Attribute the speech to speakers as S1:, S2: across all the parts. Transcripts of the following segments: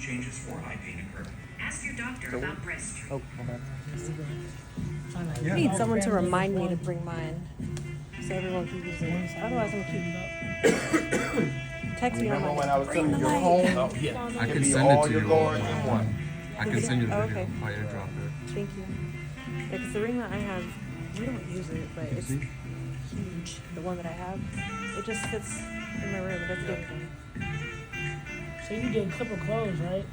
S1: changes for eye pain occur.
S2: Ask your doctor about breast.
S3: Oh, okay.
S4: I need someone to remind me to bring mine, so everyone can use it. Otherwise, I'm gonna keep texting me on
S5: Remember
S4: my
S5: when I was
S4: bring
S5: telling
S4: the
S5: you your
S4: light.
S5: home?
S3: Oh, yeah.
S5: It
S6: I
S5: can
S6: can
S5: be
S6: send it
S5: all
S6: to
S5: your
S6: you.
S5: guards in one.
S6: I can send you the
S4: Oh,
S6: video.
S4: okay.
S6: I airdrop it.
S4: Thank you. Yeah, because the ring that I have, we don't use it, but it's huge. The one that I have, it just sits in my room. It doesn't do anything.
S3: So you did clipper clothes, right?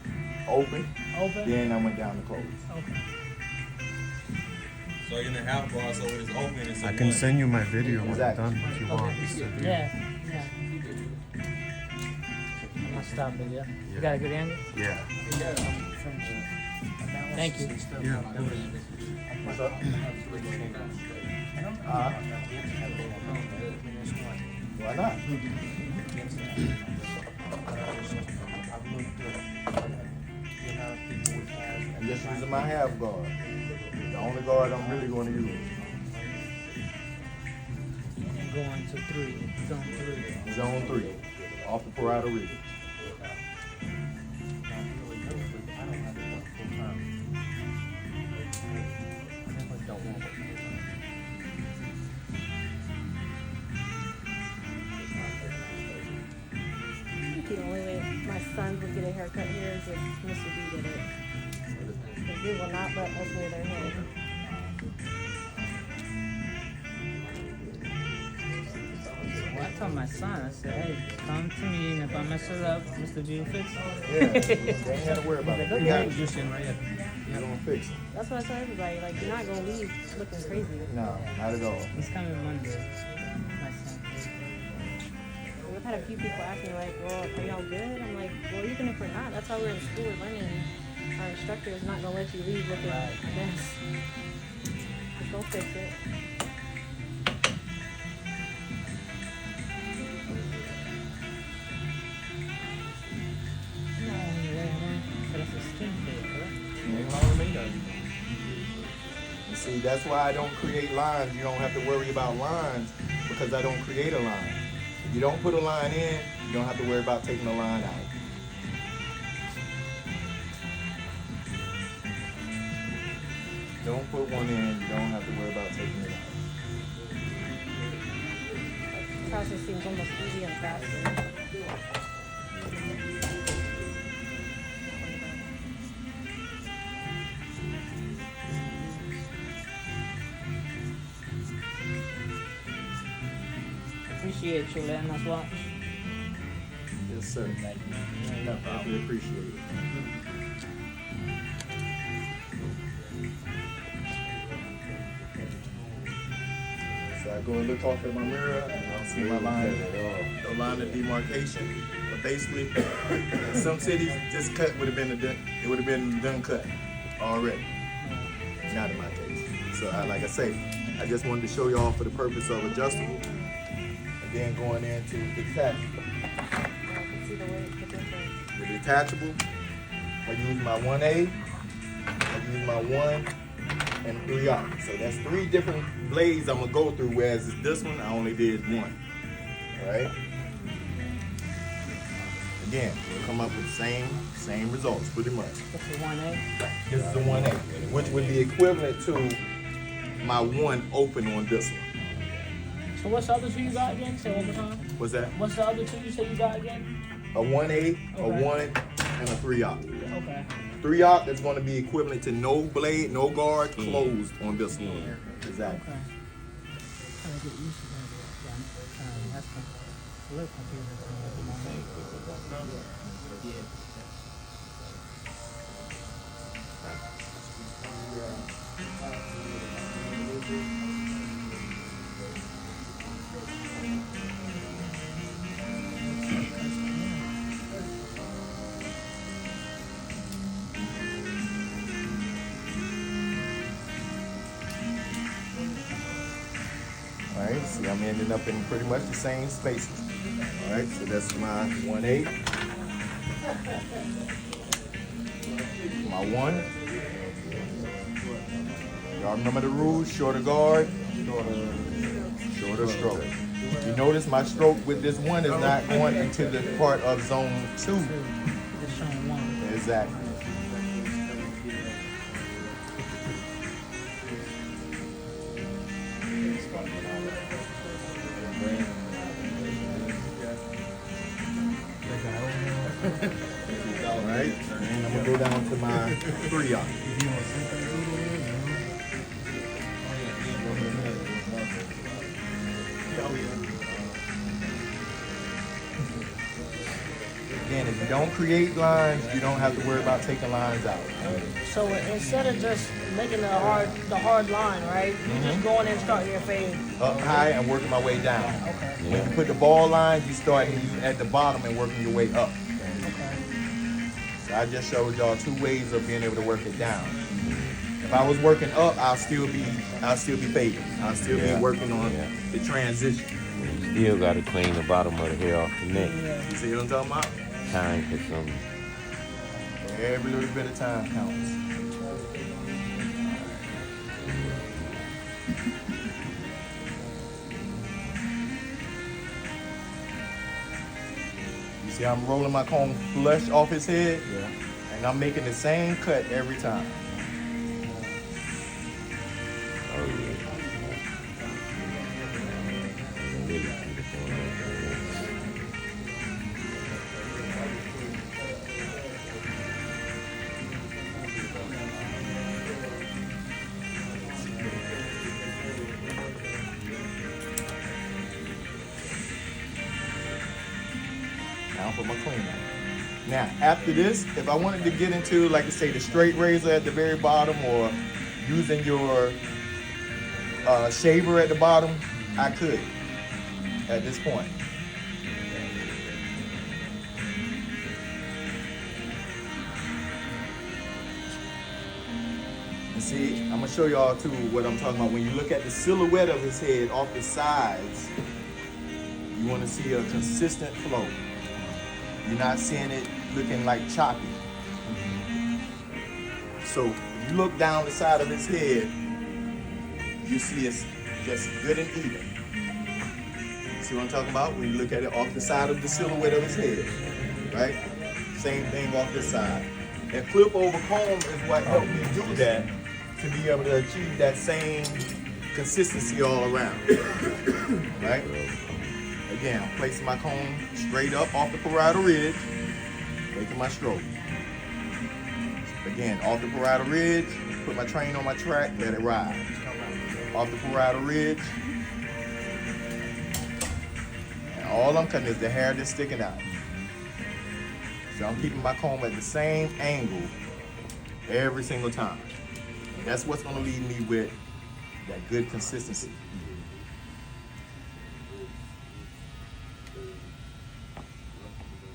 S5: Open.
S3: Open?
S5: Then I went down to close.
S3: Okay.
S7: So you're gonna have bars so it's open. It's
S6: I can send you my video when I'm
S5: Exactly.
S6: done if you want.
S3: Yeah, yeah. I'm gonna stop it, yeah. You got a good angle?
S6: Yeah.
S3: Thank you.
S6: Yeah.
S5: What's up? Why not? I'm just using my half guard. The only guard I'm really going to use.
S3: Going to 3. Zone 3.
S5: Zone 3. Off the parietal region.
S4: The only way my sons would get a haircut here is if Mr. B did it. Because they will not let us wear their hair.
S3: Well, I told my son, I said, hey, come to me, and if I mess it up, Mr. G will fix it.
S5: Yeah, they ain't got to worry about it. We got it.
S3: Just in right here.
S5: You're going to fix it.
S4: That's what I tell everybody. Like, you're not going to leave looking crazy.
S5: No, not at all.
S3: He's coming Monday, my son.
S4: We've had a few people ask me, like, well, are y'all good? I'm like, well, even if we're not, that's why we're in school learning. Our instructor is not going to let you leave looking a mess. Just go fix it.
S3: No, but it's a skin fade, correct?
S5: Ain't wrong with me, though. You see, that's why I don't create lines. You don't have to worry about lines because I don't create a line. If you don't put a line in, you don't have to worry about taking a line out. Don't put one in, you don't have to worry about taking it out.
S4: The process seems almost easy and faster.
S3: Appreciate you letting us watch.
S5: Yes, sir. Thank you. No, I really appreciate it. So I go and look off at my mirror and I'll see my line, the line of demarcation. But basically, in some cities, this cut would have been it would have been done cut already. Not in my case. So like I say, I just wanted to show y'all for the purpose of adjustable, and then going into detachable.
S4: I can see the difference.
S5: The detachable, I use my 1A, I use my 1 and 3R. So that's 3 different blades I'm gonna go through, whereas this one I only did 1. Alright? Again, we'll come up with the same results pretty much.
S3: This is 1A.
S5: This is the 1A, which would be equivalent to my 1 open on this one.
S3: So what's the other 2 you got again? Say one more time.
S5: What's that?
S3: What's the other 2 you said you got again?
S5: A 1A, a
S3: Okay.
S5: 1, and a 3R.
S3: Okay.
S5: 3-aught is going to be equivalent to no blade, no guard closed on this one. Exactly.
S3: Okay. Trying to get used to that. That's a little confusing for me at the moment. Yeah.
S5: Alright, see I'm ending up in pretty much the same spaces. Alright, so that's my 1/8. My 1. Y'all remember the rules? Shorter guard, shorter stroke. You notice my stroke with this 1 is not going into the part of zone 2.
S3: Just showing 1.
S5: Exactly. All right, and I'm gonna go down to my 3-aught. Again, if you don't create lines, you don't have to worry about taking lines out.
S1: So instead of just making the hard line, right? You just go in and start your fade.
S5: Up high and working my way down.
S1: Okay.
S5: When you put the ball line, you start at the bottom and working your way up.
S1: Okay.
S5: So I just showed y'all 2 ways of being able to work it down. If I was working up, I'll still be fading. I'll still be working on the transition.
S8: Still got to clean the bottom of the hair off the neck.
S5: You see what I'm talking about?
S8: Time for some.
S5: Every little bit of time counts. You see I'm rolling my comb flush off his head?
S8: Yeah.
S5: And I'm making the same cut every time.
S8: Oh yeah. Really beautiful.
S5: Now for my cleanup. Now, after this, if I wanted to get into, like I say, the straight razor at the very bottom or using your shaver at the bottom, I could at this point. And see, I'm gonna show y'all too what I'm talking about. When you look at the silhouette of his head off the sides, you wanna see a consistent flow. You're not seeing it looking like choppy. So if you look down the side of his head, you see it's just good and even. See what I'm talking about? When you look at it off the side of the silhouette of his head, right? Same thing off this side. And flip over comb is what helped me do that, to be able to achieve that same consistency all around, right? Again, I'm placing my comb straight up off the parietal ridge, making my stroke. Again, off the parietal ridge, put my train on my track, let it ride. Off the parietal ridge, and all I'm cutting is the hair that's sticking out. So I'm keeping my comb at the same angle every single time. That's what's gonna leave me with that good consistency.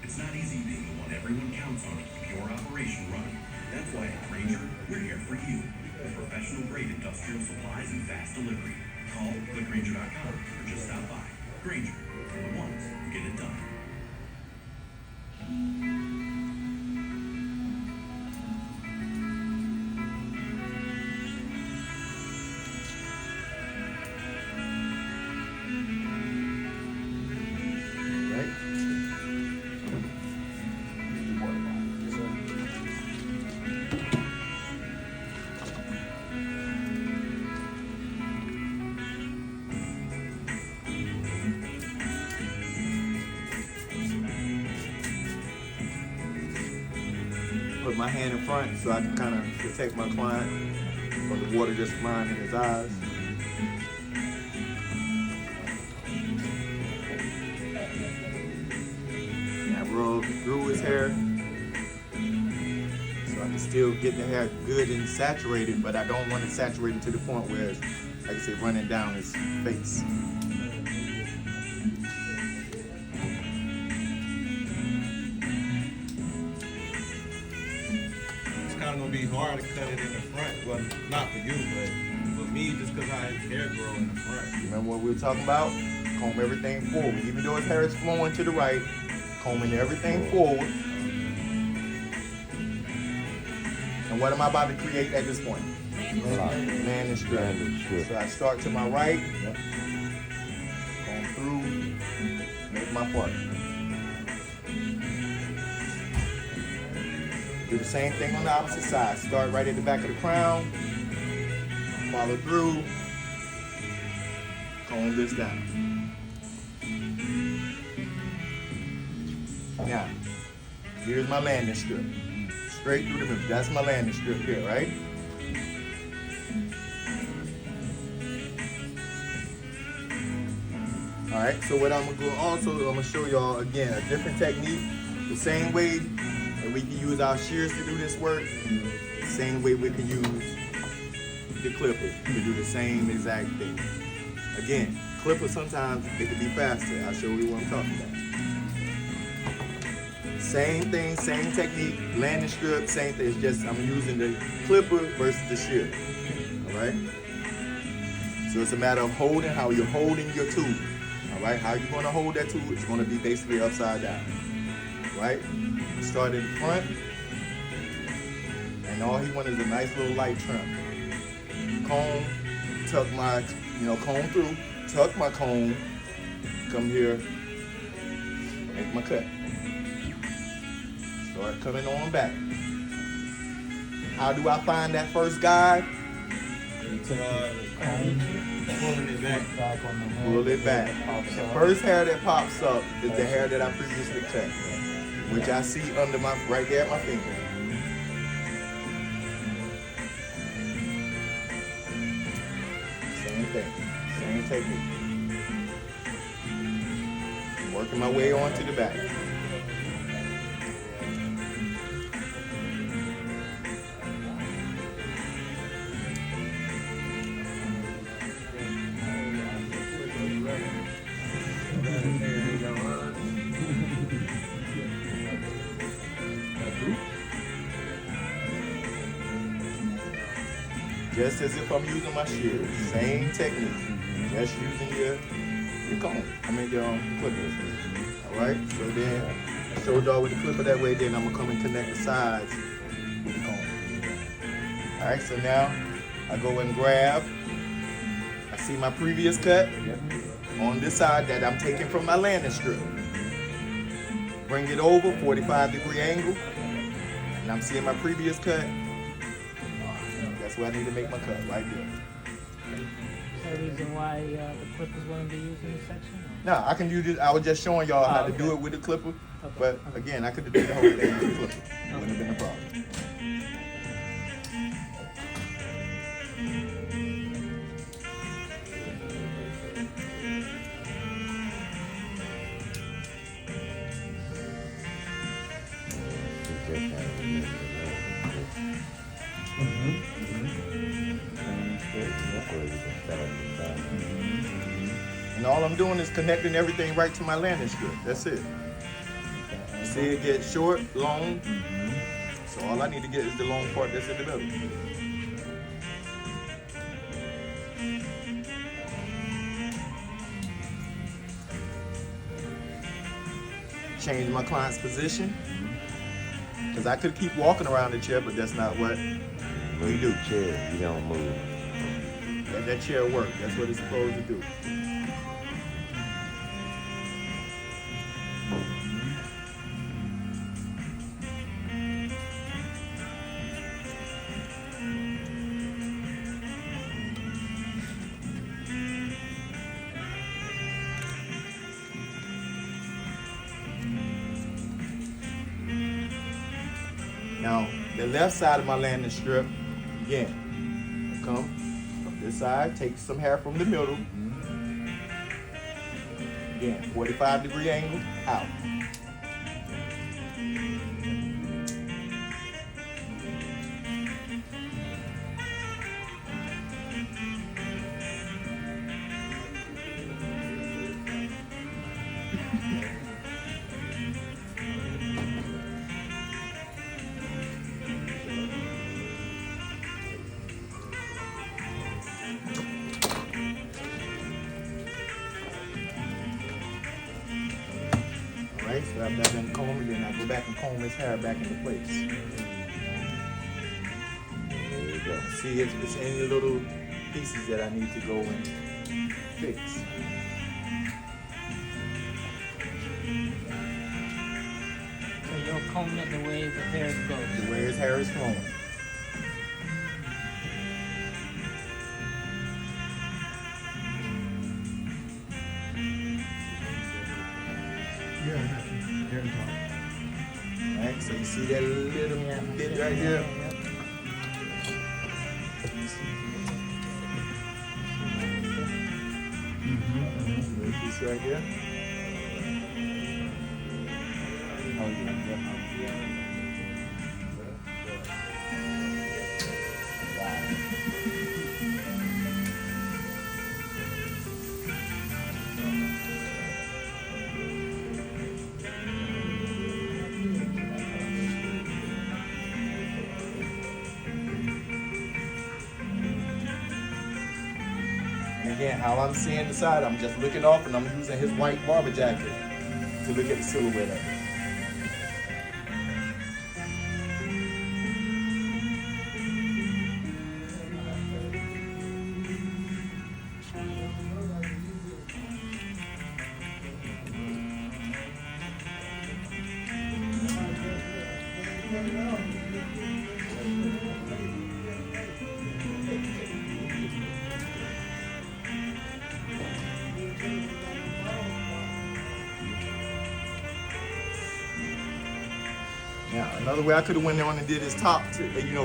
S2: It's not easy being the one everyone counts on to keep your operation running. That's why at Grainger, we're here for you. With professional grade industrial supplies and fast delivery. Call clickgrainger.com or just stop by. Grainger, for the ones who get it done.
S5: Right? Put my hand in front so I can kind of protect my client from the water just flying in his eyes. And I rub through his hair so I can still get the hair good and saturated, but I don't want it saturated to the point where it's, like I said, running down his face.
S7: It's kind of gonna be hard to cut it in the front. Well, not for you, but for me, just because I his hair grow in the front.
S5: Remember what we were talking about? Comb everything forward. Even though his hair is flowing to the right, combing everything forward. And what am I about to create at this point? Man and strip. So I start to my right, comb through, make my part. Do the same thing on the opposite side. Start right at the back of the crown. Follow through. Comb this down. Now, here's my landing strip. Straight through the middle. That's my landing strip here, right? Alright, so what I'm gonna show y'all again a different technique. The same way that we can use our shears to do this work, the same way we can use the clipper to do the same exact thing. Again, clipper sometimes it can be faster. I'll show you what I'm talking about. Same thing, same technique, landing strip, same thing. It's just I'm using the clipper versus the shear. Alright? So it's a matter of holding how you're holding your tool. Alright, how you're gonna hold that tool is gonna be basically upside down. Right? Start in the front. And all he wants is a nice little light trim. Comb, tuck my, comb through, tuck my comb, come here, make my cut. Start coming on back. How do I find that first guide?
S7: Pulling it back.
S5: Pull it back. The first hair that pops up is the hair that I previously cut, which I see under my, right there at my finger. Same thing, same technique. Working my way on to the back. Just as if I'm using my shears. Same technique. Just using your comb. Your clippers. Alright? So then I showed y'all with the clipper that way, then I'm gonna come and connect the sides with the comb. Alright, so now I go and grab. I see my previous cut on this side that I'm taking from my landing strip. Bring it over, 45-degree angle. And I'm seeing my previous cut. That's where I need to make my cut, right there.
S3: Is there a reason why the clippers wouldn't be used in this section?
S5: No, I can use it. I was just showing y'all how to do it with the clipper. But again, I could have did the whole thing with the clipper. Wouldn't have been a problem. And all I'm doing is connecting everything right to my landing strip. That's it. You see it get short, long. So all I need to get is the long part that's in the middle. Change my client's position. Because I could keep walking around the chair, but that's not what we do.
S8: Chair, you don't move.
S5: Let that chair work. That's what it's supposed to do. Now, the left side of my landing strip, again, come from this side, take some hair from the middle. Again, 45-degree angle, out. Alright, so after I've done combing, then I go back and comb his hair back into place.
S8: There you go.
S5: See, it's any little pieces that I need to go and fix.
S3: So you'll comb it the way the hair goes.
S5: The way his hair is flowing.
S6: Yeah, hair talk.
S5: Right, so you see that little bit right here? Little piece right here. And again, how I'm seeing the side, I'm just looking off and I'm using his white barber jacket to look at the silhouette of it. Now, another way I could have went on and did his top,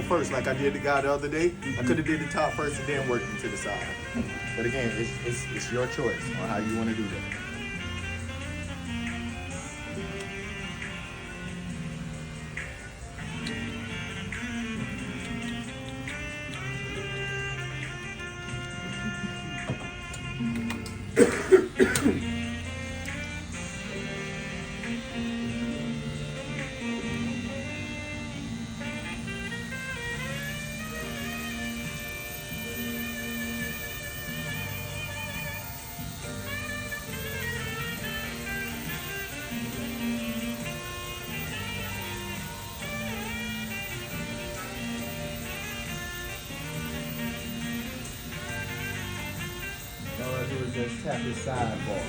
S5: first, like I did the guy the other day. I could have did the top first and then worked him to the side. But again, it's your choice on how you want to do that. All I do is just tap his sidebar.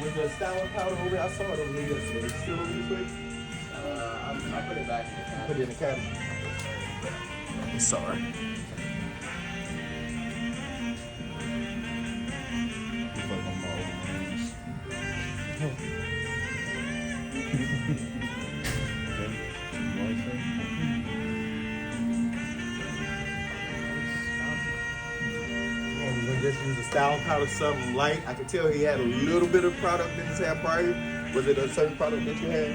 S5: Was the styling powder over there? I saw it over here yesterday. It's still over this way?
S7: I put it back in the cabinet.
S5: Put it in the cabinet. I'm sorry.
S7: Look like I'm all
S5: And we're gonna just use the styling powder, something light. I could tell he had a little bit of product in his hair prior. Was it a certain product that you had?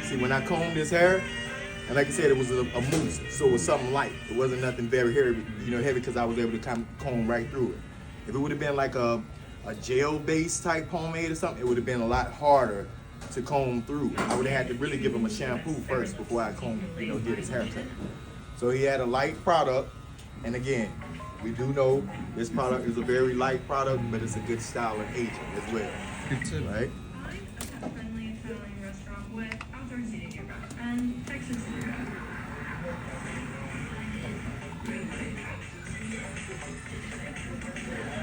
S5: See, when I combed his hair, and like I said, it was a mousse, so it was something light. It wasn't nothing very heavy, heavy because I was able to comb right through it. If it would have been like a gel-based type pomade or something, it would have been a lot harder to comb through. I would have had to really give him a shampoo first before I did his haircut. So he had a light product, and again, we do know this product is a very light product, but it's a good styling agent as well.
S6: Good tip.
S5: Right?
S9: Friendly Italian restaurant with outdoor seating area and Texas food.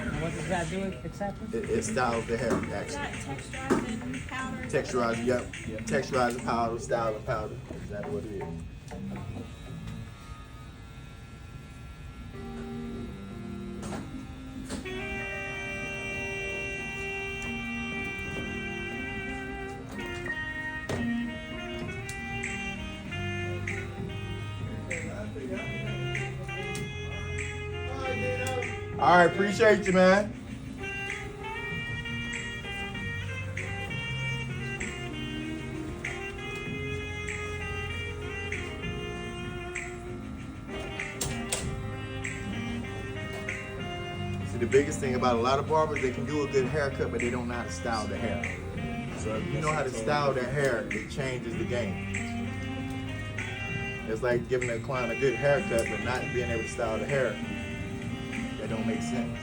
S1: And what does that do exactly?
S5: It styles the hair, actually.
S9: Texturizing powder.
S5: Texturizing, yep. Texturizing powder, styling powder. Exactly what it is. All right, appreciate you, man. See, the biggest thing about a lot of barbers, they can do a good haircut, but they don't know how to style the hair. So if you know how to style their hair, it changes the game. It's like giving a client a good haircut, but not being able to style the hair. That don't make sense.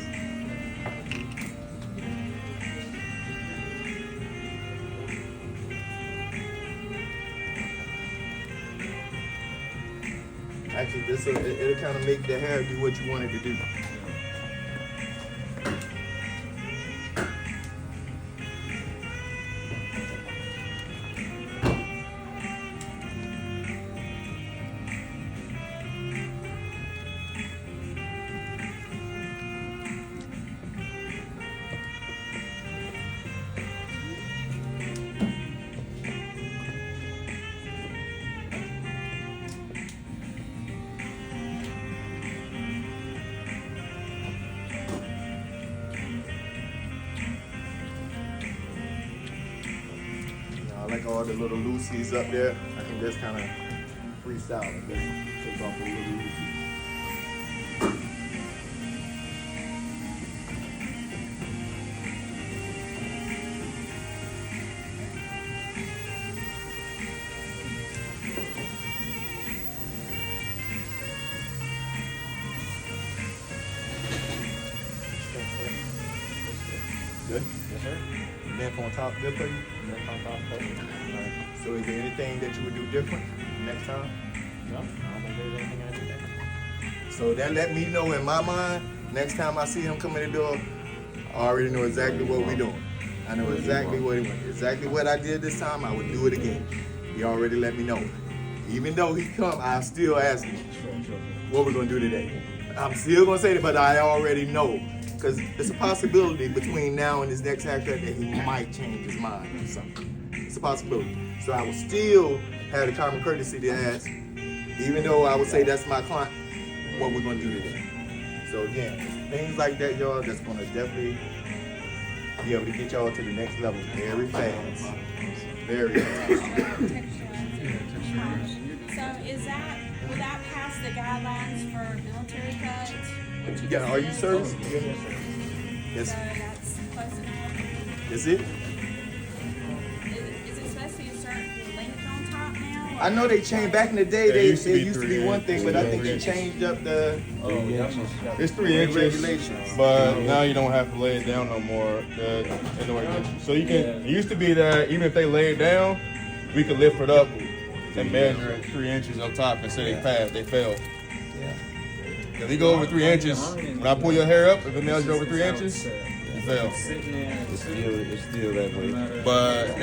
S5: Actually, it'll kind of make the hair do what you want it to do. I like all the little loosies up there. I can just kind of freestyle and just take off the little loosies. Good? Yes, sir. Length on top good for you? Length on top perfect. Alright. So is there anything that you would do different next time?
S3: No, I don't think there's anything I do there.
S5: So that let me know in my mind, next time I see him come in the door, I already know exactly what we're doing. I know exactly what he went. Exactly what I did this time, I would do it again. He already let me know. Even though he come, I still ask him what we're gonna do today. I'm still gonna say that, but I already know. Because it's a possibility between now and his next haircut that he might change his mind or something. It's a possibility. So I will still have the common courtesy to ask, even though I would say that's my client, what we're gonna do today. So again, things like that, y'all, that's gonna definitely be able to get y'all to the next level very fast. Very fast.
S10: So will that pass the guidelines for military cuts? What you
S5: Yeah,
S10: just
S5: are you
S10: said?
S5: service?
S10: So
S5: Yes.
S10: that's close enough.
S5: That's it?
S10: Is it supposed to be a certain length on top now?
S5: I know they changed back in the day.
S7: It used to be
S5: It used to be
S7: 3
S5: one thing, but I think they
S7: inches.
S5: changed up the
S7: It's 3 inches,
S5: regulations.
S7: but now you don't have to lay it down no more. So you can. It used to be that even if they lay it down, we could lift it up and measure it 3 inches up top and say they passed, they failed. If you go over 3 inches, when I pull your hair up, if it nails you over 3 inches, you fail.
S8: It's still that way.
S7: But